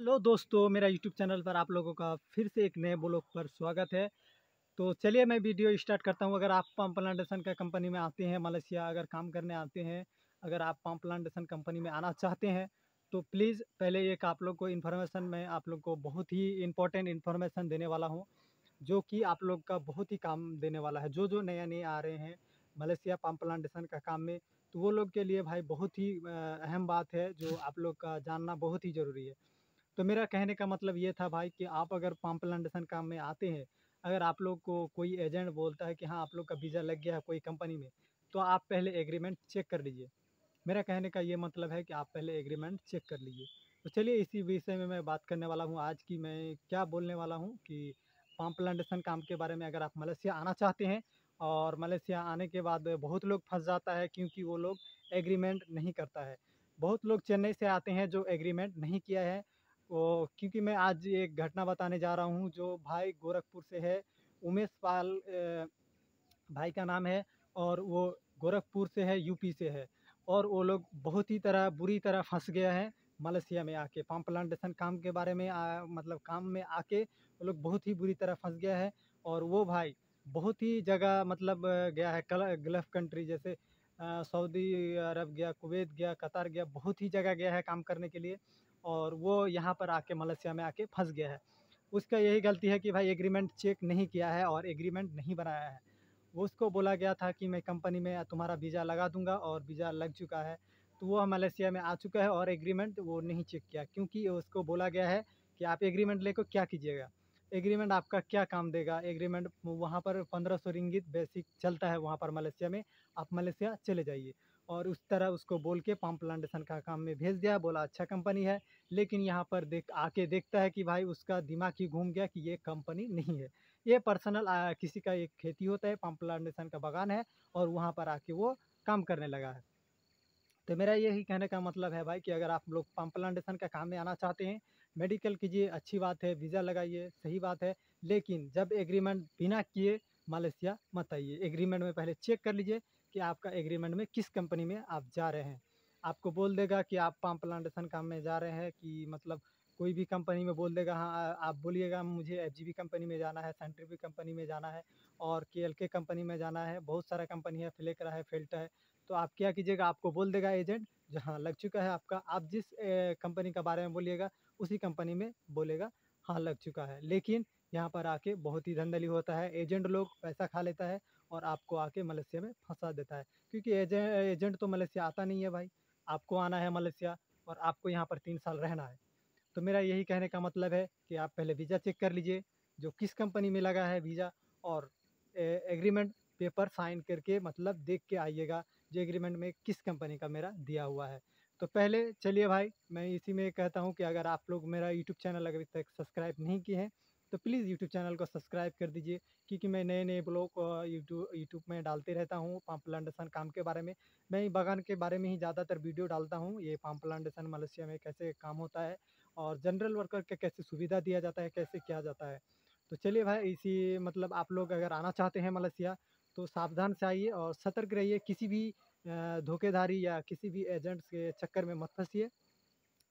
Hello दोस्तों, मेरा YouTube channel पर आप लोगों का फिर से एक नए ब्लॉग पर स्वागत है। तो चलिए मैं वीडियो स्टार्ट करता हूँ। अगर आप पम्प प्लांटेशन का कंपनी में आते हैं, मलेशिया अगर काम करने आते हैं, अगर आप पम्प प्लांटेशन कंपनी में आना चाहते हैं तो प्लीज़ पहले एक आप लोग को इन्फॉर्मेशन मैं आप लोग को बहुत ही इम्पोर्टेंट इन्फॉर्मेशन देने वाला हूँ, जो कि आप लोग का बहुत ही काम देने वाला है। जो जो नया नए आ रहे हैं मलेशिया पम्प प्लांटेशन का काम में, तो वो लोग के लिए भाई बहुत ही अहम बात है, जो आप लोग का जानना बहुत ही ज़रूरी है। तो मेरा कहने का मतलब ये था भाई कि आप अगर पम्प प्लांटेशन काम में आते हैं, अगर आप लोग को कोई एजेंट बोलता है कि हाँ आप लोग का वीज़ा लग गया है कोई कंपनी में, तो आप पहले एग्रीमेंट चेक कर लीजिए। मेरा कहने का ये मतलब है कि आप पहले एग्रीमेंट चेक कर लीजिए। तो चलिए इसी विषय में मैं बात करने वाला हूँ आज की। मैं क्या बोलने वाला हूँ कि पम्प प्लांटेशन काम के बारे में। अगर आप मलेशिया आना चाहते हैं और मलेशिया आने के बाद बहुत लोग फंस जाता है, क्योंकि वो लोग एग्रीमेंट नहीं करता है। बहुत लोग चेन्नई से आते हैं जो एग्रीमेंट नहीं किया है। वो क्योंकि मैं आज एक घटना बताने जा रहा हूँ, जो भाई गोरखपुर से है। उमेश पाल भाई का नाम है, और वो गोरखपुर से है, यूपी से है। और वो लोग बहुत ही बुरी तरह फंस गया है मलेशिया में आके। पम्प प्लांटेशन काम के बारे में मतलब काम में आके वो लोग बहुत ही बुरी तरह फंस गया है। और वो भाई बहुत ही जगह मतलब गया है, गल्फ़ कंट्री जैसे सऊदी अरब गया, कुवैत गया, कतर गया, बहुत ही जगह गया है काम करने के लिए। और वो यहाँ पर आके मलेशिया में आके फंस गया है। उसका यही गलती है कि भाई एग्रीमेंट चेक नहीं किया है और एग्रीमेंट नहीं बनाया है। वो उसको बोला गया था कि मैं कंपनी में तुम्हारा वीज़ा लगा दूंगा, और वीज़ा लग चुका है। तो वो मलेशिया में आ चुका है और एग्रीमेंट वो नहीं चेक किया, क्योंकि उसको बोला गया है कि आप एग्रीमेंट लेकर क्या कीजिएगा, एग्रीमेंट आपका क्या काम देगा। एग्रीमेंट वहाँ पर 1500 रिंगित बेसिक चलता है वहाँ पर मलेशिया में। आप मलेशिया चले जाइए। और उस तरह उसको बोल के पम्प प्लांटेशन का काम में भेज दिया, बोला अच्छा कंपनी है। लेकिन यहाँ पर देखता है कि भाई उसका दिमाग ही घूम गया कि ये कंपनी नहीं है, ये पर्सनल किसी का एक खेती होता है, पम्प प्लांटेशन का बागान है, और वहाँ पर आके वो काम करने लगा है। तो मेरा यही कहने का मतलब है भाई कि अगर आप लोग पम्प प्लांटेशन का काम में आना चाहते हैं, मेडिकल कीजिए, अच्छी बात है, वीज़ा लगाइए, सही बात है। लेकिन जब एग्रीमेंट बिना किए मलेशिया मत आइए। एग्रीमेंट में पहले चेक कर लीजिए कि आपका एग्रीमेंट में किस कंपनी में आप जा रहे हैं। आपको बोल देगा कि आप पम्प प्लांटेशन काम में जा रहे हैं, कि मतलब कोई भी कंपनी में बोल देगा हाँ, आप बोलिएगा मुझे एफजीबी कंपनी में जाना है, सेंट्रीफिक कंपनी में जाना है, और केएलके कंपनी में जाना है। बहुत सारा कंपनी है, फ्लेकरा है, फेल्टा है। तो आप क्या कीजिएगा, आपको बोल देगा एजेंट जहाँ लग चुका है आपका, आप जिस कंपनी का बारे में बोलिएगा उसी कंपनी में बोलेगा हाँ लग चुका है। लेकिन यहाँ पर आके बहुत ही धांधली होता है, एजेंट लोग पैसा खा लेता है और आपको आके मलेशिया में फंसा देता है। क्योंकि एजेंट तो मलेशिया आता नहीं है भाई, आपको आना है मलेशिया, और आपको यहाँ पर 3 साल रहना है। तो मेरा यही कहने का मतलब है कि आप पहले वीज़ा चेक कर लीजिए, जो किस कंपनी में लगा है वीज़ा, और एग्रीमेंट पेपर साइन करके मतलब देख के आइएगा, जो एग्रीमेंट में किस कंपनी का मेरा दिया हुआ है। तो पहले चलिए भाई, मैं इसी में कहता हूँ कि अगर आप लोग मेरा यूट्यूब चैनल अभी तक सब्सक्राइब नहीं किए हैं, तो प्लीज़ यूट्यूब चैनल को सब्सक्राइब कर दीजिए, क्योंकि मैं नए नए ब्लॉग यूट्यूब में डालते रहता हूँ पम्प प्लांटेशन काम के बारे में। मैं बागान के बारे में ही ज़्यादातर वीडियो डालता हूँ, ये पम्प प्लांटेशन मलेशिया में कैसे काम होता है, और जनरल वर्कर के कैसे सुविधा दिया जाता है, कैसे किया जाता है। तो चलिए भाई, इसी मतलब आप लोग अगर आना चाहते हैं मलेशिया, तो सावधान से आइए और सतर्क रहिए, किसी भी धोखेधारी या किसी भी एजेंट्स के चक्कर में मत फंसिए।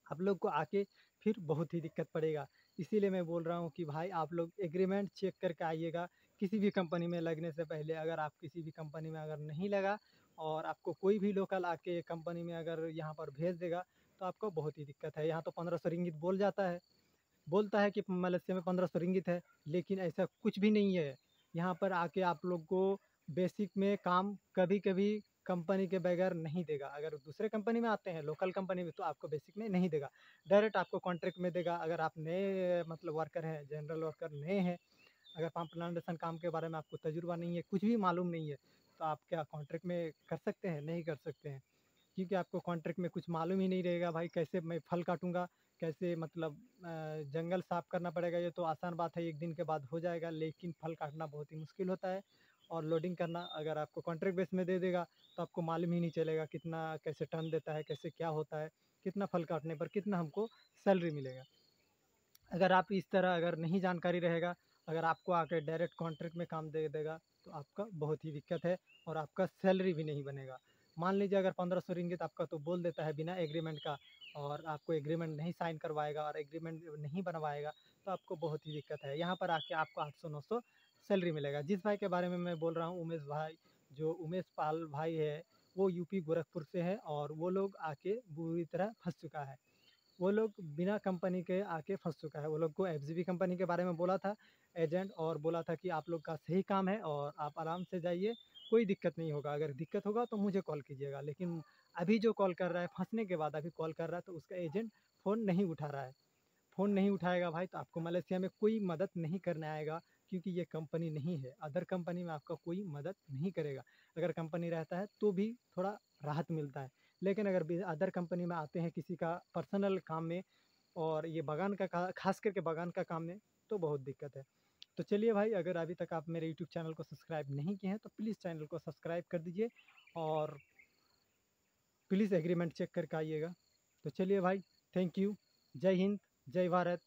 आप लोग को आके फिर बहुत ही दिक्कत पड़ेगा। इसीलिए मैं बोल रहा हूँ कि भाई आप लोग एग्रीमेंट चेक करके आइएगा, किसी भी कंपनी में लगने से पहले। अगर आप किसी भी कंपनी में अगर नहीं लगा, और आपको कोई भी लोकल आके कंपनी में अगर यहाँ पर भेज देगा, तो आपको बहुत ही दिक्कत है। यहाँ तो 1500 रिंगित बोलता है कि मलेशिया में 1500 रिंगित है, लेकिन ऐसा कुछ भी नहीं है। यहाँ पर आके आप लोग को बेसिक में काम कभी कभी कंपनी के बगैर नहीं देगा। अगर दूसरे कंपनी में आते हैं, लोकल कंपनी में, तो आपको बेसिक में नहीं देगा, डायरेक्ट आपको कॉन्ट्रैक्ट में देगा। अगर आप नए मतलब वर्कर हैं, जनरल वर्कर नए हैं, अगर पम्प प्लांटेशन काम के बारे में आपको तजुर्बा नहीं है, कुछ भी मालूम नहीं है, तो आप क्या कॉन्ट्रैक्ट में कर सकते हैं? नहीं कर सकते हैं, क्योंकि आपको कॉन्ट्रैक्ट में कुछ मालूम ही नहीं रहेगा भाई, कैसे मैं फल काटूँगा, कैसे मतलब जंगल साफ़ करना पड़ेगा। ये तो आसान बात है, 1 दिन के बाद हो जाएगा, लेकिन फल काटना बहुत ही मुश्किल होता है। और लोडिंग करना अगर आपको कॉन्ट्रैक्ट बेस में दे देगा, तो आपको मालूम ही नहीं चलेगा कितना कैसे टन देता है, कैसे क्या होता है, कितना फल काटने पर कितना हमको सैलरी मिलेगा। अगर आप इस तरह अगर नहीं जानकारी रहेगा, अगर आपको आके डायरेक्ट कॉन्ट्रैक्ट में काम दे देगा, तो आपका बहुत ही दिक्कत है, और आपका सैलरी भी नहीं बनेगा। मान लीजिए अगर 1500 रिंगित आपका तो बोल देता है बिना एग्रीमेंट का, और आपको एग्रीमेंट नहीं साइन करवाएगा और एग्रीमेंट नहीं बनवाएगा तो आपको बहुत ही दिक्कत है। यहाँ पर आके आपको 800-900 सैलरी मिलेगा। जिस भाई के बारे में मैं बोल रहा हूँ, उमेश भाई, जो उमेश पाल भाई है, वो यूपी गोरखपुर से है और वो लोग आके बुरी तरह फंस चुका है। वो लोग बिना कंपनी के आके फंस चुका है। वो लोग को एफजीबी कंपनी के बारे में बोला था एजेंट, और बोला था कि आप लोग का सही काम है और आप आराम से जाइए, कोई दिक्कत नहीं होगा, अगर दिक्कत होगा तो मुझे कॉल कीजिएगा। लेकिन अभी जो कॉल कर रहा है, फंसने के बाद अभी कॉल कर रहा है, तो उसका एजेंट फ़ोन नहीं उठा रहा है। फ़ोन नहीं उठाएगा भाई, तो आपको मलेशिया में कोई मदद नहीं करने आएगा, क्योंकि ये कंपनी नहीं है। अदर कंपनी में आपका कोई मदद नहीं करेगा। अगर कंपनी रहता है तो भी थोड़ा राहत मिलता है, लेकिन अगर अदर कंपनी में आते हैं किसी का पर्सनल काम में, और ये बागान का खास करके बागान का काम में, तो बहुत दिक्कत है। तो चलिए भाई, अगर अभी तक आप मेरे यूट्यूब चैनल को सब्सक्राइब नहीं किए हैं तो प्लीज़ चैनल को सब्सक्राइब कर दीजिए, और प्लीज़ एग्रीमेंट चेक करके आइएगा। तो चलिए भाई, थैंक यू। जय हिंद, जय भारत,